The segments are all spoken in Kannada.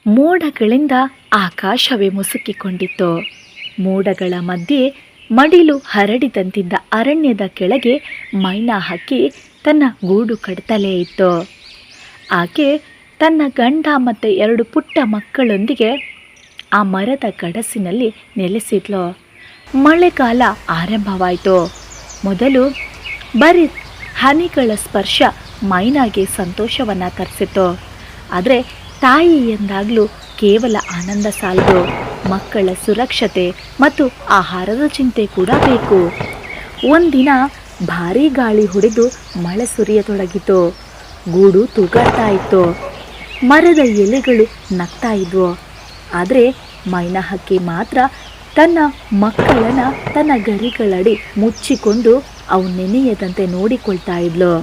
ಮೋಡಗಳಿಂದ ಆಕಾಶವೇ ಮುಸುಕಿಕೊಂಡಿತ್ತು. ಮೋಡಗಳ ಮಧ್ಯೆ ಮಡಿಲು ಹರಡಿದಂತಿದ್ದ ಅರಣ್ಯದ ಕೆಳಗೆ ಮೈನಾ ಹಕ್ಕಿ ತನ್ನ ಗೂಡು ಕಟ್ತಲೇ ಇತ್ತು. ಆಕೆ ತನ್ನ ಗಂಡ ಮತ್ತು 2 ಪುಟ್ಟ ಮಕ್ಕಳೊಂದಿಗೆ ಆ ಮರದ ಗಡಸಿನಲ್ಲಿ ನೆಲೆಸಿದ್ಲು. ಮಳೆಗಾಲ ಆರಂಭವಾಯಿತು. ಮೊದಲು ಬರೀ ಹನಿಗಳ ಸ್ಪರ್ಶ ಮೈನಾಗೆ ಸಂತೋಷವನ್ನು ತರಿಸಿತು. ಆದರೆ ತಾಯಿ ಎಂದಾಗಲೂ ಕೇವಲ ಆನಂದ ಸಾಲದು, ಮಕ್ಕಳ ಸುರಕ್ಷತೆ ಮತ್ತು ಆಹಾರದ ಚಿಂತೆ ಕೂಡ ಬೇಕು. ಒಂದಿನ ಭಾರೀ ಗಾಳಿ ಹೊಡೆದು ಮಳೆ ಸುರಿಯತೊಡಗಿತು. ಗೂಡು ತೂಗಾಡ್ತಾ ಇತ್ತು. ಮರದ ಎಲೆಗಳು ನಗ್ತಾ ಇದ್ವು. ಆದರೆ ಮೈನಾ ಹಕ್ಕಿ ಮಾತ್ರ ತನ್ನ ಮಕ್ಕಳನ್ನು ತನ್ನ ಗರಿಗಳಡಿ ಮುಚ್ಚಿಕೊಂಡು ಅವು ನೆನೆಯದಂತೆ ನೋಡಿಕೊಳ್ತಾ ಇದ್ಲು.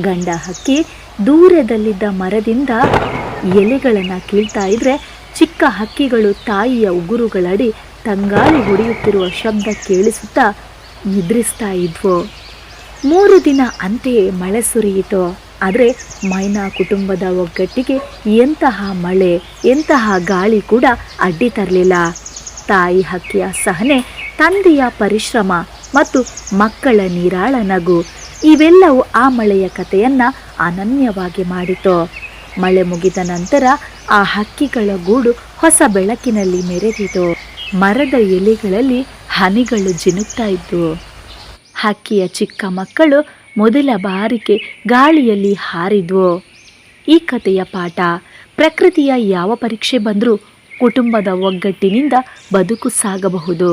ಗಂಡ ಹಕ್ಕಿ ದೂರದಲ್ಲಿದ್ದ ಮರದಿಂದ ಎಲೆಗಳನ್ನು ಕೀಳ್ತಾ ಇದ್ರೆ ಚಿಕ್ಕ ಹಕ್ಕಿಗಳು ತಾಯಿಯ ಉಗುರುಗಳಡಿ ತಂಗಾಳಿ ಹೊಡೆಯುತ್ತಿರುವ ಶಬ್ದ ಕೇಳಿಸುತ್ತಾ ನಿದ್ರಿಸ್ತಾ ಇದ್ವು. 3 ದಿನ ಅಂತೆಯೇ ಮಳೆ ಸುರಿಯಿತು. ಆದರೆ ಮೈನಾ ಕುಟುಂಬದ ಒಗ್ಗಟ್ಟಿಗೆ ಎಂತಹ ಮಳೆ ಎಂತಹ ಗಾಳಿ ಕೂಡ ಅಡ್ಡಿ ತರಲಿಲ್ಲ. ತಾಯಿ ಹಕ್ಕಿಯ ಸಹನೆ, ತಂದೆಯ ಪರಿಶ್ರಮ ಮತ್ತು ಮಕ್ಕಳ ನಿರಾಳ ನಗು ಇವೆಲ್ಲವೂ ಆ ಮಳೆಯ ಕಥೆಯನ್ನು ಅನನ್ಯವಾಗಿ ಮಾಡಿತು. ಮಳೆ ಮುಗಿದ ನಂತರ ಆ ಹಕ್ಕಿಗಳ ಗೂಡು ಹೊಸ ಬೆಳಕಿನಲ್ಲಿ ಮೆರೆದಿತು. ಮರದ ಎಲೆಗಳಲ್ಲಿ ಹನಿಗಳು ಜಿನುಗ್ತಾ ಇದ್ವು. ಹಕ್ಕಿಯ ಚಿಕ್ಕ ಮಕ್ಕಳು ಮೊದಲ ಬಾರಿಗೆ ಗಾಳಿಯಲ್ಲಿ ಹಾರಿದ್ವು. ಈ ಕಥೆಯ ಪಾಠ: ಪ್ರಕೃತಿಯ ಯಾವ ಪರೀಕ್ಷೆ ಬಂದರೂ ಕುಟುಂಬದ ಒಗ್ಗಟ್ಟಿನಿಂದ ಬದುಕು ಸಾಗಬಹುದು.